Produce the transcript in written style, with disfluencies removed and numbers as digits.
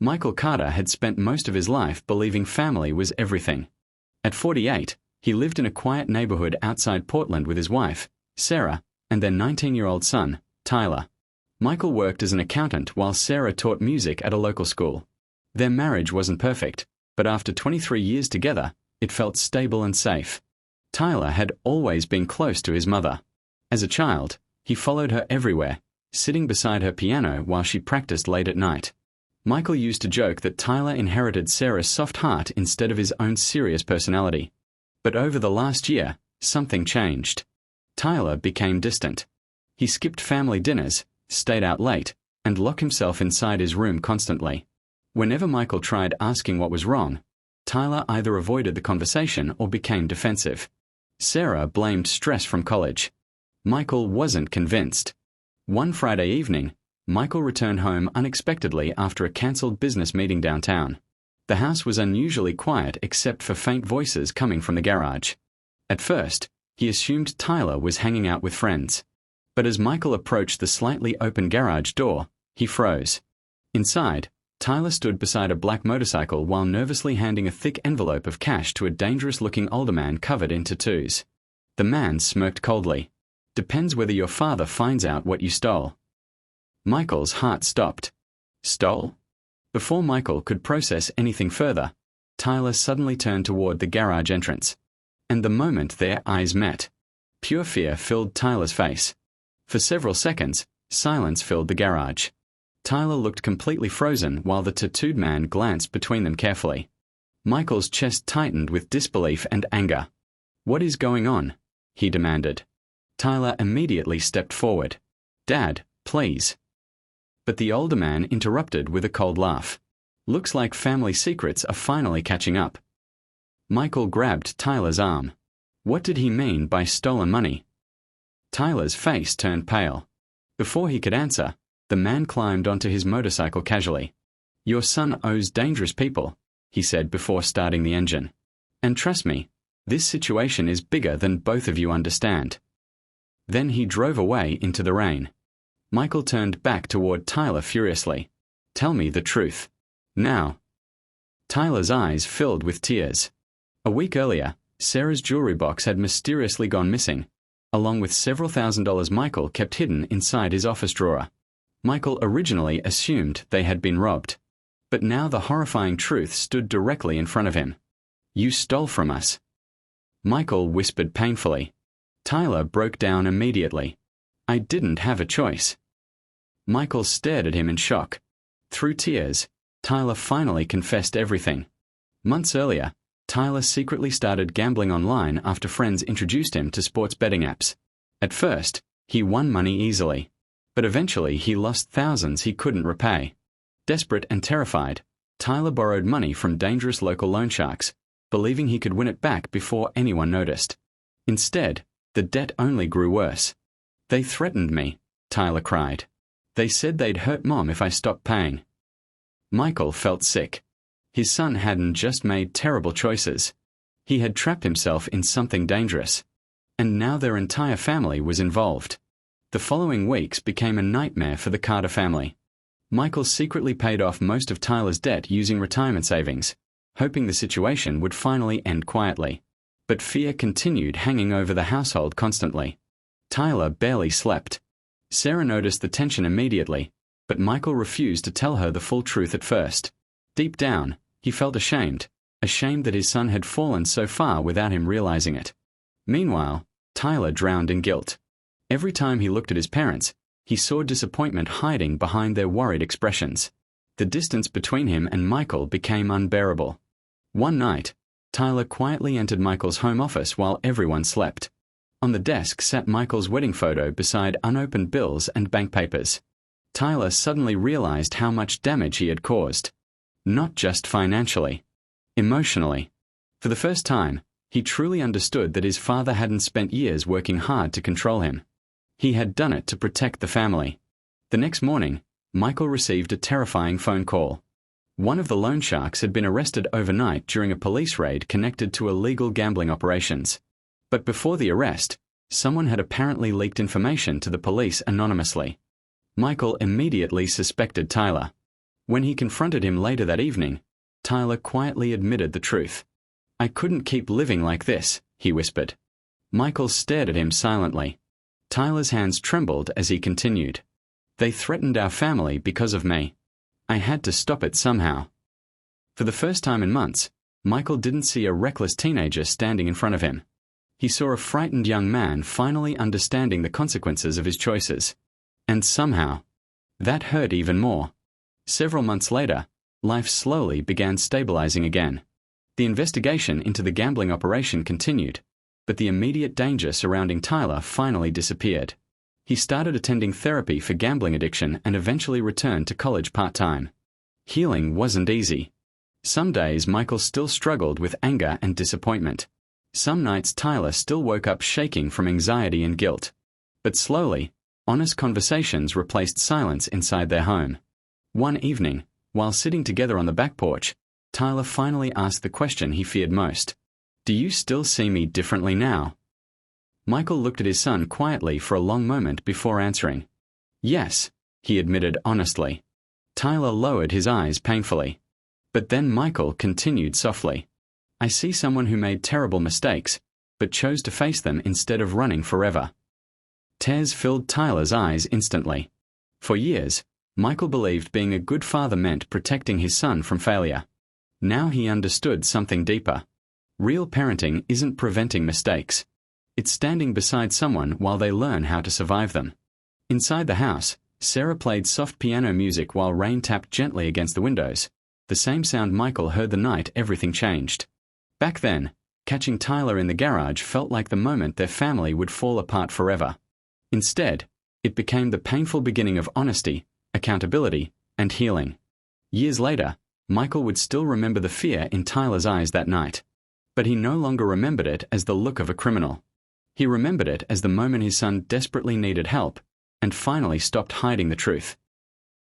Michael Carter had spent most of his life believing family was everything. At 48, he lived in a quiet neighborhood outside Portland with his wife, Sarah, and their 19-year-old son, Tyler. Michael worked as an accountant while Sarah taught music at a local school. Their marriage wasn't perfect, but after 23 years together, it felt stable and safe. Tyler had always been close to his mother. As a child, he followed her everywhere, sitting beside her piano while she practiced late at night. Michael used to joke that Tyler inherited Sarah's soft heart instead of his own serious personality. But over the last year, something changed. Tyler became distant. He skipped family dinners, stayed out late, and locked himself inside his room constantly. Whenever Michael tried asking what was wrong, Tyler either avoided the conversation or became defensive. Sarah blamed stress from college. Michael wasn't convinced. One Friday evening, Michael returned home unexpectedly after a cancelled business meeting downtown. The house was unusually quiet except for faint voices coming from the garage. At first, he assumed Tyler was hanging out with friends. But as Michael approached the slightly open garage door, he froze. Inside, Tyler stood beside a black motorcycle while nervously handing a thick envelope of cash to a dangerous-looking older man covered in tattoos. The man smirked coldly. "Depends whether your father finds out what you stole." Michael's heart stopped. Stole? Before Michael could process anything further, Tyler suddenly turned toward the garage entrance. And the moment their eyes met, pure fear filled Tyler's face. For several seconds, silence filled the garage. Tyler looked completely frozen while the tattooed man glanced between them carefully. Michael's chest tightened with disbelief and anger. "What is going on?" he demanded. Tyler immediately stepped forward. "Dad, please." But the older man interrupted with a cold laugh. "Looks like family secrets are finally catching up." Michael grabbed Tyler's arm. What did he mean by stolen money? Tyler's face turned pale. Before he could answer, the man climbed onto his motorcycle casually. "Your son owes dangerous people," he said before starting the engine. "And trust me, this situation is bigger than both of you understand." Then he drove away into the rain. Michael turned back toward Tyler furiously. "Tell me the truth. Now." Tyler's eyes filled with tears. A week earlier, Sarah's jewelry box had mysteriously gone missing, along with several $1,000s Michael kept hidden inside his office drawer. Michael originally assumed they had been robbed. But now the horrifying truth stood directly in front of him. "You stole from us." Michael whispered painfully. Tyler broke down immediately. "I didn't have a choice." Michael stared at him in shock. Through tears, Tyler finally confessed everything. Months earlier, Tyler secretly started gambling online after friends introduced him to sports betting apps. At first, he won money easily, but eventually he lost thousands he couldn't repay. Desperate and terrified, Tyler borrowed money from dangerous local loan sharks, believing he could win it back before anyone noticed. Instead, the debt only grew worse. "They threatened me," Tyler cried. "They said they'd hurt Mom if I stopped paying." Michael felt sick. His son hadn't just made terrible choices. He had trapped himself in something dangerous. And now their entire family was involved. The following weeks became a nightmare for the Carter family. Michael secretly paid off most of Tyler's debt using retirement savings, hoping the situation would finally end quietly. But fear continued hanging over the household constantly. Tyler barely slept. Sarah noticed the tension immediately, but Michael refused to tell her the full truth at first. Deep down, he felt ashamed that his son had fallen so far without him realizing it. Meanwhile, Tyler drowned in guilt. Every time he looked at his parents, he saw disappointment hiding behind their worried expressions. The distance between him and Michael became unbearable. One night, Tyler quietly entered Michael's home office while everyone slept. On the desk sat Michael's wedding photo beside unopened bills and bank papers. Tyler suddenly realized how much damage he had caused. Not just financially. Emotionally. For the first time, he truly understood that his father hadn't spent years working hard to control him. He had done it to protect the family. The next morning, Michael received a terrifying phone call. One of the loan sharks had been arrested overnight during a police raid connected to illegal gambling operations. But before the arrest, someone had apparently leaked information to the police anonymously. Michael immediately suspected Tyler. When he confronted him later that evening, Tyler quietly admitted the truth. "I couldn't keep living like this," he whispered. Michael stared at him silently. Tyler's hands trembled as he continued. "They threatened our family because of me. I had to stop it somehow." For the first time in months, Michael didn't see a reckless teenager standing in front of him. He saw a frightened young man finally understanding the consequences of his choices. And somehow, that hurt even more. Several months later, life slowly began stabilizing again. The investigation into the gambling operation continued, but the immediate danger surrounding Tyler finally disappeared. He started attending therapy for gambling addiction and eventually returned to college part-time. Healing wasn't easy. Some days Michael still struggled with anger and disappointment. Some nights Tyler still woke up shaking from anxiety and guilt. But slowly, honest conversations replaced silence inside their home. One evening, while sitting together on the back porch, Tyler finally asked the question he feared most. "Do you still see me differently now?" Michael looked at his son quietly for a long moment before answering. "Yes," he admitted honestly. Tyler lowered his eyes painfully. But then Michael continued softly. "I see someone who made terrible mistakes, but chose to face them instead of running forever." Tears filled Tyler's eyes instantly. For years, Michael believed being a good father meant protecting his son from failure. Now he understood something deeper. Real parenting isn't preventing mistakes. It's standing beside someone while they learn how to survive them. Inside the house, Sarah played soft piano music while rain tapped gently against the windows, the same sound Michael heard the night everything changed. Back then, catching Tyler in the garage felt like the moment their family would fall apart forever. Instead, it became the painful beginning of honesty, accountability, and healing. Years later, Michael would still remember the fear in Tyler's eyes that night. But he no longer remembered it as the look of a criminal. He remembered it as the moment his son desperately needed help and finally stopped hiding the truth.